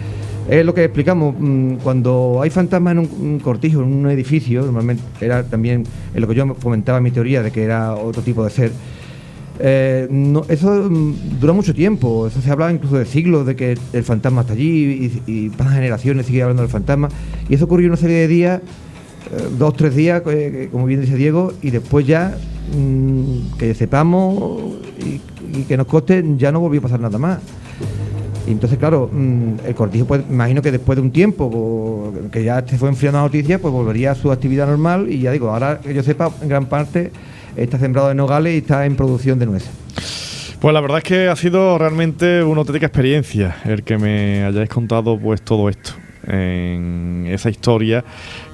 es lo que explicamos, cuando hay fantasmas en un cortijo, en un edificio, normalmente era también en lo que yo fomentaba mi teoría de que era otro tipo de ser. Eso dura mucho tiempo, eso se hablaba incluso de siglos, de que el fantasma está allí y pasan generaciones, sigue hablando del fantasma. Y eso ocurrió una serie de días, 2 o 3 días, como bien dice Diego, y después ya, que sepamos y que nos conste, ya no volvió a pasar nada más. Y entonces, claro, el cortijo, pues imagino que después de un tiempo que ya se fue enfriando la noticia, pues volvería a su actividad normal. Y ya digo, ahora que yo sepa, en gran parte está sembrado de nogales y está en producción de nueces. Pues la verdad es que ha sido realmente una auténtica experiencia el que me hayáis contado pues todo esto, en esa historia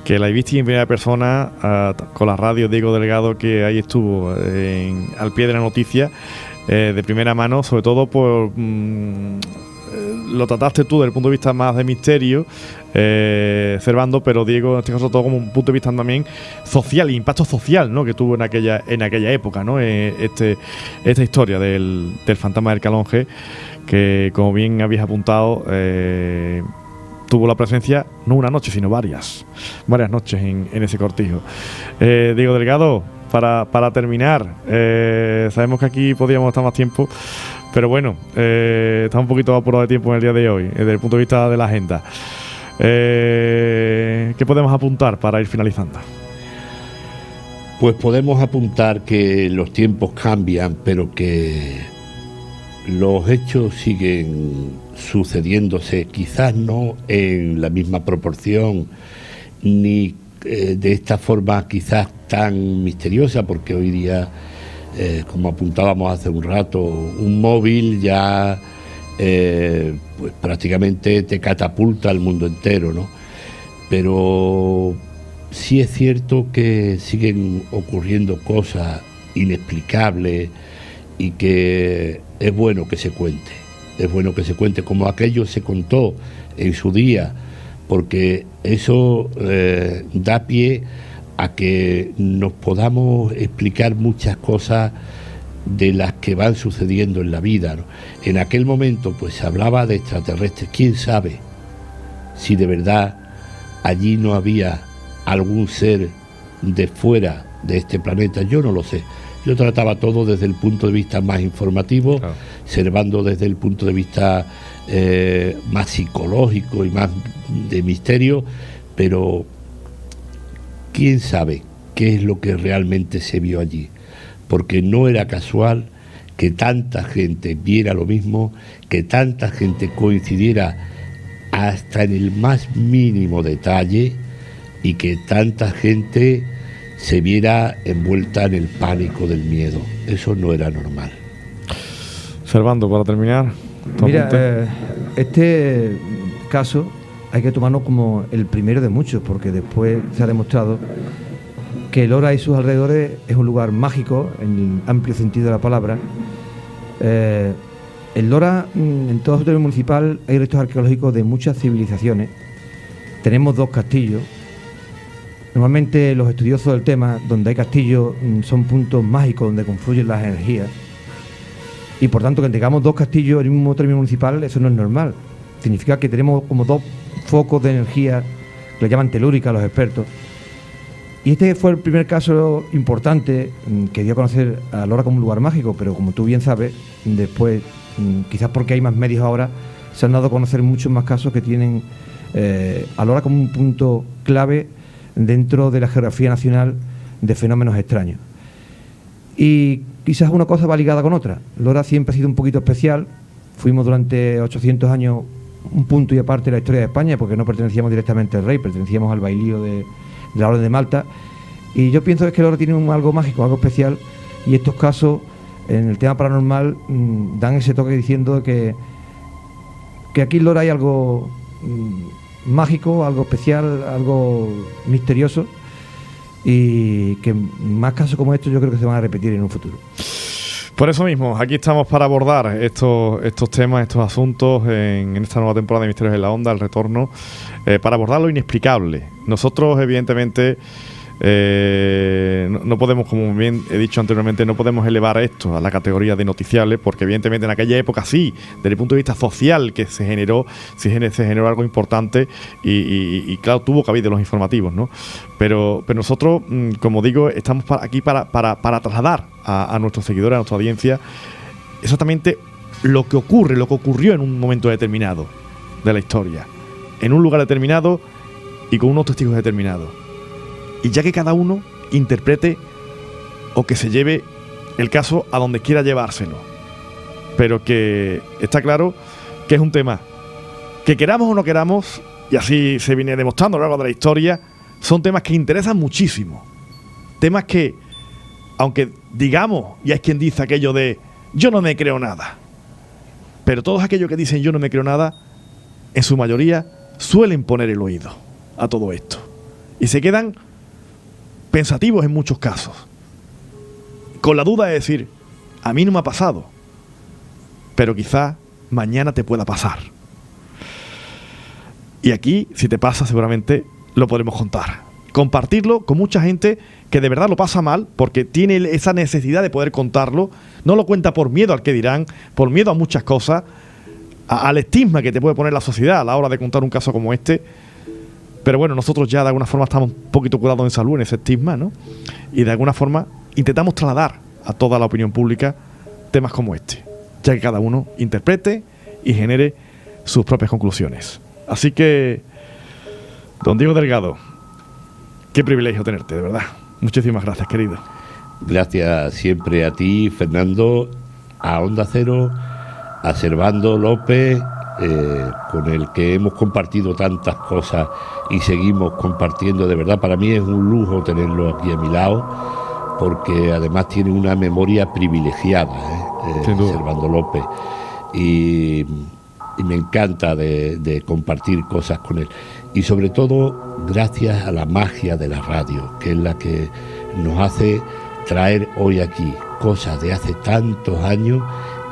que la he visto en primera persona con la radio Diego Delgado, que ahí estuvo al pie de la noticia, de primera mano, sobre todo por... lo trataste tú desde el punto de vista más de misterio, Servando, pero Diego en este caso todo como un punto de vista también social, y impacto social, ¿no?, que tuvo en aquella época, ¿no? Esta historia del fantasma del Calonge, que como bien habéis apuntado, tuvo la presencia no una noche sino varias noches en ese cortijo. Diego Delgado, para terminar, sabemos que aquí podríamos estar más tiempo, pero bueno, está un poquito apurado de tiempo en el día de hoy, desde el punto de vista de la agenda. ¿Qué podemos apuntar para ir finalizando? Pues podemos apuntar que los tiempos cambian, pero que los hechos siguen sucediéndose, quizás no en la misma proporción, ni de esta forma quizás tan misteriosa, porque hoy día, como apuntábamos hace un rato, un móvil ya pues prácticamente te catapulta al mundo entero, ¿no? Pero sí es cierto que siguen ocurriendo cosas inexplicables y que es bueno que se cuente, como aquello se contó en su día, porque eso da pie a que nos podamos explicar muchas cosas de las que van sucediendo en la vida, ¿no? En aquel momento pues se hablaba de extraterrestres. ¿Quién sabe si de verdad allí no había algún ser de fuera de este planeta? Yo no lo sé. Yo trataba todo desde el punto de vista más informativo, claro, observando desde el punto de vista más psicológico y más de misterio, pero quién sabe qué es lo que realmente se vio allí, porque no era casual que tanta gente viera lo mismo, que tanta gente coincidiera hasta en el más mínimo detalle y que tanta gente se viera envuelta en el pánico del miedo. Eso no era normal. Servando, para terminar. Mira, este caso hay que tomarlo como el primero de muchos, porque después se ha demostrado que Lora y sus alrededores es un lugar mágico en el amplio sentido de la palabra. En Lora, en todo su territorio municipal, hay restos arqueológicos de muchas civilizaciones. Tenemos 2 castillos. Normalmente los estudiosos del tema, donde hay castillos, son puntos mágicos donde confluyen las energías. Y por tanto, que tengamos 2 castillos en el mismo término municipal, eso no es normal. Significa que tenemos como 2 focos de energía, que lo llaman telúrica los expertos. Y este fue el primer caso importante que dio a conocer a Lora como un lugar mágico, pero como tú bien sabes, después, quizás porque hay más medios ahora, se han dado a conocer muchos más casos que tienen a Lora como un punto clave dentro de la geografía nacional de fenómenos extraños. Y quizás una cosa va ligada con otra. Lora siempre ha sido un poquito especial. Fuimos durante 800 años un punto y aparte de la historia de España, porque no pertenecíamos directamente al rey, pertenecíamos al bailío de la Orden de Malta. Y yo pienso que Lora tiene algo mágico, algo especial, y estos casos en el tema paranormal dan ese toque diciendo que aquí en Lora hay algo mágico, algo especial, algo misterioso, y que más casos como estos yo creo que se van a repetir en un futuro. Por eso mismo, aquí estamos para abordar estos temas, estos asuntos en esta nueva temporada de Misterios en la Onda, el retorno, para abordar lo inexplicable. Nosotros, evidentemente, no podemos, como bien he dicho anteriormente, no podemos elevar esto a la categoría de noticiables, porque evidentemente en aquella época sí, desde el punto de vista social que se generó algo importante y claro, tuvo cabida en los informativos, ¿no? Pero nosotros, como digo, estamos aquí para trasladar a nuestros seguidores, a nuestra audiencia, exactamente lo que ocurrió en un momento determinado de la historia, en un lugar determinado y con unos testigos determinados. Y ya que cada uno interprete o que se lleve el caso a donde quiera llevárselo. Pero que está claro que es un tema que queramos o no queramos, y así se viene demostrando a lo largo de la historia, son temas que interesan muchísimo. Temas que, aunque digamos, y hay quien dice aquello de yo no me creo nada, pero todos aquellos que dicen yo no me creo nada, en su mayoría suelen poner el oído a todo esto. Y se quedan pensativos en muchos casos, con la duda de decir, a mí no me ha pasado, pero quizá mañana te pueda pasar. Y aquí, si te pasa, seguramente lo podremos contar. Compartirlo con mucha gente que de verdad lo pasa mal, porque tiene esa necesidad de poder contarlo. No lo cuenta por miedo al que dirán, por miedo a muchas cosas, al estigma que te puede poner la sociedad a la hora de contar un caso como este. Pero bueno, nosotros ya de alguna forma estamos un poquito cuidados en salud en ese estigma, ¿no? Y de alguna forma intentamos trasladar a toda la opinión pública temas como este, ya que cada uno interprete y genere sus propias conclusiones. Así que, don Diego Delgado, qué privilegio tenerte, de verdad. Muchísimas gracias, querido. Gracias siempre a ti, Fernando, a Onda Cero, a Servando López, con el que hemos compartido tantas cosas y seguimos compartiendo. De verdad, para mí es un lujo tenerlo aquí a mi lado, porque además tiene una memoria privilegiada, Servando López, y me encanta de compartir cosas con él, y sobre todo gracias a la magia de la radio, que es la que nos hace traer hoy aquí cosas de hace tantos años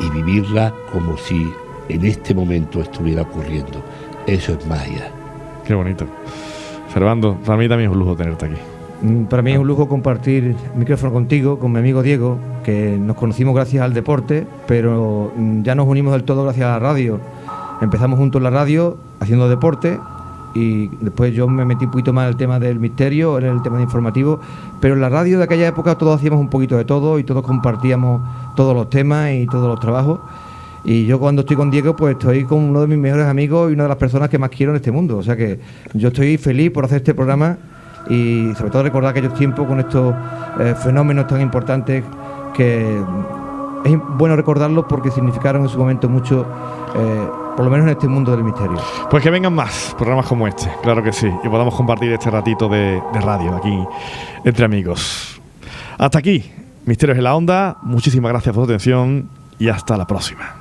y vivirlas como si en este momento estuviera ocurriendo. Eso es magia. Qué bonito. Servando, para mí también es un lujo tenerte aquí. Para mí es un lujo compartir micrófono contigo, con mi amigo Diego, que nos conocimos gracias al deporte, pero ya nos unimos del todo gracias a la radio. Empezamos juntos en la radio haciendo deporte y después yo me metí un poquito más en el tema del misterio, en el tema de informativo, pero en la radio de aquella época todos hacíamos un poquito de todo y todos compartíamos todos los temas y todos los trabajos. Y yo cuando estoy con Diego, pues estoy con uno de mis mejores amigos y una de las personas que más quiero en este mundo. O sea que yo estoy feliz por hacer este programa y sobre todo recordar aquellos tiempos con estos fenómenos tan importantes que es bueno recordarlos porque significaron en su momento mucho, por lo menos en este mundo del misterio. Pues que vengan más programas como este, claro que sí, y podamos compartir este ratito de radio aquí entre amigos. Hasta aquí, Misterios en la Onda, muchísimas gracias por su atención y hasta la próxima.